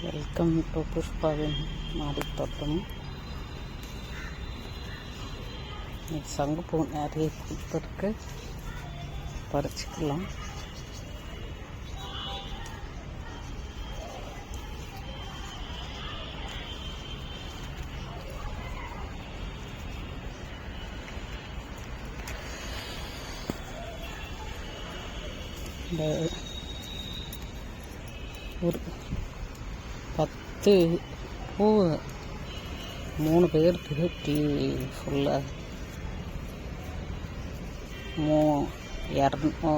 Welcome to புஷ்பாவின் மாடித்தோட்டம். சங்குப்பூ நிறைய பூத்திருக்கு, பறிச்சுக்கலாம். இந்த ஒரு 10 பூ 3 பேருக்கு டீ ஃபுல்லாக 200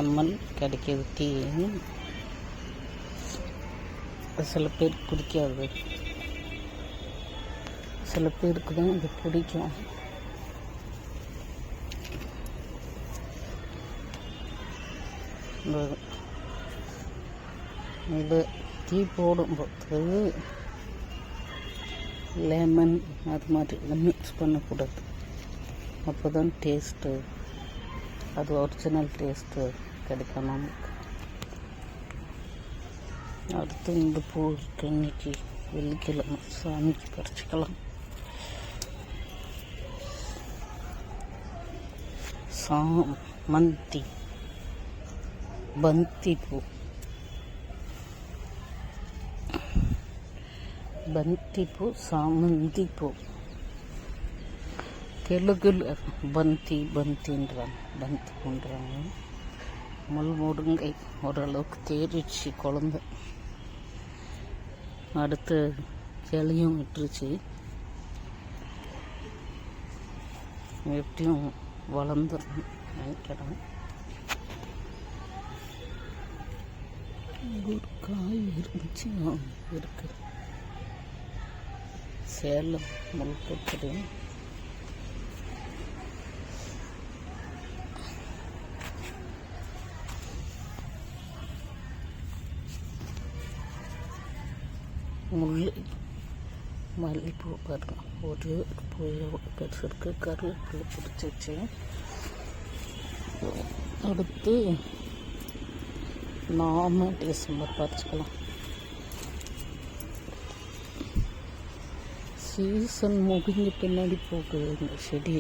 ml கிடைக்கிது டீ. சில பேருக்கு பிடிக்காது, சில பேருக்கு தான் இது பிடிக்கும். இது டீ போடும்போது லெமன் அது மாதிரி மிக்ஸ் பண்ணக்கூடாது, அப்போ தான் டேஸ்ட்டு, அது ஒரிஜினல் டேஸ்ட்டு கிடைக்கும் நமக்கு. அடுத்து இந்த பூ இன்னைக்கு வெள்ளிக்கிழமை சாமிக்கு பறிச்சுக்கலாம். சாமந்தி பந்தி பூ, பந்தி பூ, சாமந்தி பூ. தெலுங்குல பந்தின்றாங்க, பந்தி பண்ணுறாங்க. முருங்கை ஓரளவுக்கு தேறிச்சு குழந்த. அடுத்து கிளையும் விட்டுருச்சு, எப்படியும் வளர்ந்துடும் நினைக்கிறேன். ஒரு காய் இருந்துச்சு, இருக்கு. சேலம் முழுக்கத்துறை முல்லை மல்லிப்பூ பாருங்க, ஒரு பூ கடிச்சிருக்கு. கருவேப்பிலை பிடிச்சிச்சு. அடுத்து நாம டிசம்பர் பறிச்சுக்கலாம். சீசன் முடிஞ்ச பின்னாடி போகுது இந்த செடி.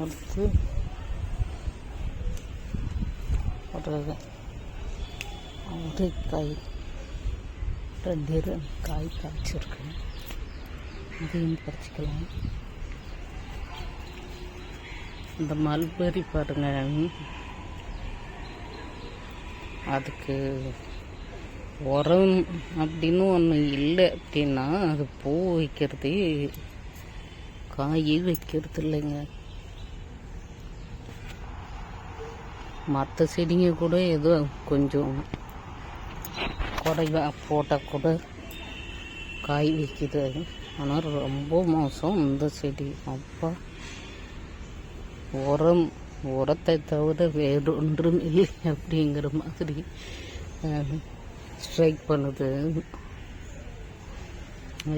அடுத்து அவரைக்காய் 2 காய் காய்ச்சிருக்கு, அதையும் பறிச்சுக்கலாம். இந்த மல்பெரி பாருங்க, அதுக்கு உரம் அப்படின்னு ஒன்று இல்லை அப்படின்னா அது பூ வைக்கிறது, காய் வைக்கிறது இல்லைங்க. மற்ற செடிங்க கூட ஏதோ கொஞ்சம் குறைவா போட்டால் கூட காய் வைக்குது, ஆனால் ரொம்ப மோசம் இந்த செடி. அப்பா உரத்தை தவிர வேறு ஒன்றும் இல்லை அப்படிங்கிற மாதிரி ஸ்ட்ரைக் பண்ணுது.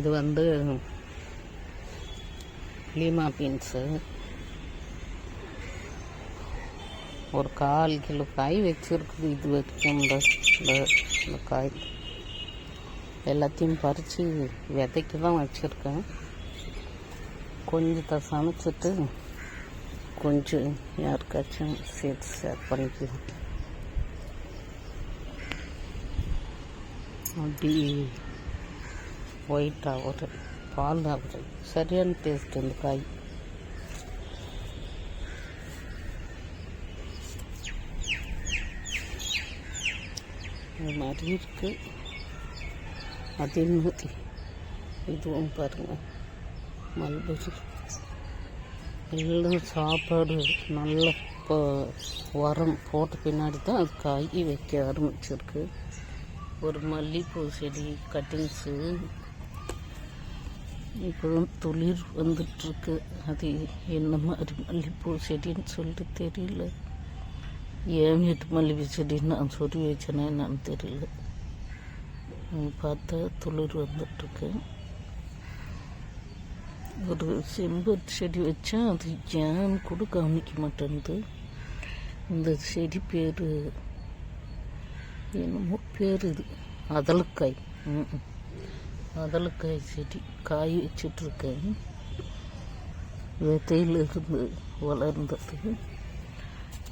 இது லீமா பீன்ஸு ஒரு 1/4 கிலோ காய் வச்சுருக்குது இது வரைக்கும். இந்த காய் எல்லாத்தையும் பறித்து விதைக்கு தான் வச்சுருக்கேன். கொஞ்சத்தை சமைச்சிட்டு கொஞ்சம் யாருக்காச்சும் சேர்த்து ஷேர் பண்ணிக்கலாம். அப்படி ஒயிட் ஆகுது, பால் ஆகுது, சரியான டேஸ்ட் இந்த காய். அது மாதிரி இருக்குது. அதே மாதிரி இதுவும் பாருங்கள், மல்பெரி. எல்லாம் சாப்பாடு நல்லா இப்போ உரம் போட்ட பின்னாடி தான் அது காய் வைக்க ஆரம்பிச்சிருக்கு. ஒரு மல்லிகைப்பூ செடி கட்டிங்ஸு இப்போ துளிர் வந்துட்டுருக்கு. அது என்ன மாதிரி மல்லிகைப்பூ செடின்னு சொல்லிட்டு தெரியல. ஏன் வீட்டு மல்லிகை செடின்னு நான் சொல்லி வச்சேன்னா என்னன்னு தெரியல. பார்த்தா துளிர் வந்துட்டுருக்கு. ஒரு செம்பருத்தி செடி வச்சா அது ஏன்னு கூட கவனிக்க மாட்டேங்குது. இந்த செடி பேர் என்னமோ பேர், இது அதலக்காய். அதலக்காய் செடி காய் வச்சிட்ருக்கேன். விதையிலிருந்து வளர்ந்தது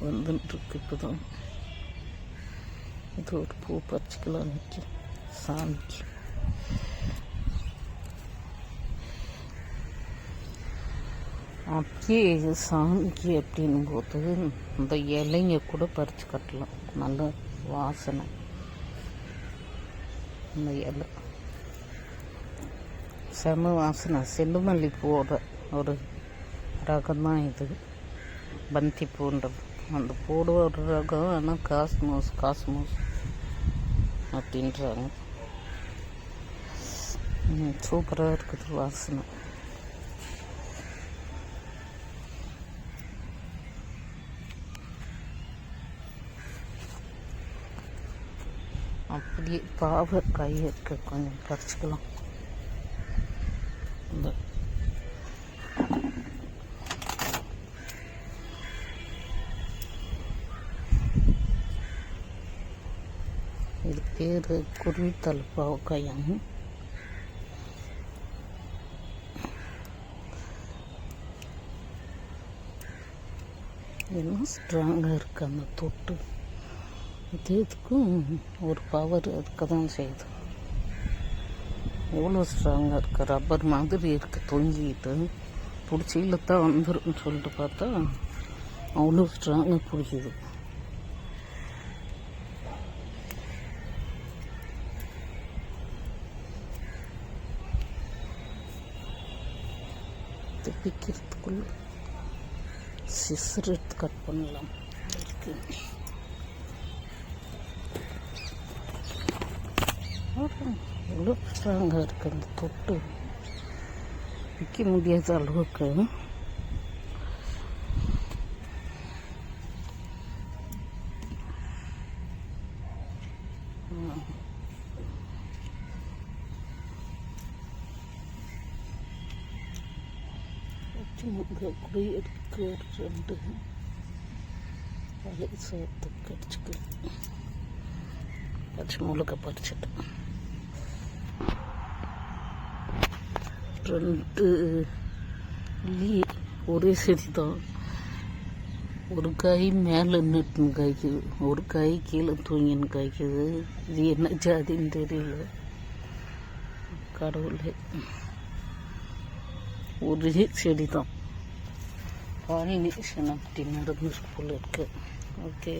வந்துட்டுருக்கு. இப்போ தான் இது ஒரு பூ பறிச்சிக்கலாம் நிற்க சாமிக்கு. அப்படியே சாமிக்கு அப்படின்னும் போது இந்த இலைங்க கூட பறித்து கட்டலாம். நல்ல வாசனை இந்த இலை, செம வாசனை. செண்டுமல்லி பூவோட ஒரு ரகம்தான் இது, பந்தி பூன்றது. அந்த பூவோட ஒரு ரகம். ஆனால் காஸ்மோஸ் அப்படின்றாங்க. சூப்பராக இருக்குது வாசனை. அப்படியே பாவக்காய் இருக்க கொஞ்சம் பறிச்சுக்கலாம். இந்த இது பேர் குருவித்தலை பாவக்காயும். இன்னும் ஸ்ட்ராங்காக இருக்குது அந்த தொட்டு. இதுக்கும் ஒரு பவர் இருக்க தான் செய்யுது. எவ்வளோ ஸ்ட்ராங்காக இருக்குது, ரப்பர் மாதிரி இருக்குது. தொங்கிக்கிட்டு பிடிச்சி இழுத்தான் வந்துடும் சொல்லிட்டு பார்த்தா அவ்வளோ ஸ்ட்ராங்காக பிடிக்குது. பிக்கிறதுக்குள்ள சிசர் எடுத்து கட் பண்ணலாம். எவ்வளோ ஸ்ட்ராங்காக இருக்குது அந்த தொட்டு, விற்க முடியாத அளவுக்கு. கூட எடுக்க ஒரு 2 பழைய சோத்து கடிச்சுக்கலாம். பச்சை மிளகா பறிச்சிட்டு 2 ஒரே செடி தான். ஒரு காய் மேலே நிட்டுன்னு காய்க்குது, ஒரு காய் கீழே தூங்கின்னு காய்க்குது. இது என்ன ஜாதின்னு தெரியல. கடவுளே, ஒரே செடி தான். பாலினேஷன் அப்படி நடந்துருக்கு போல இருக்கு. ஓகே.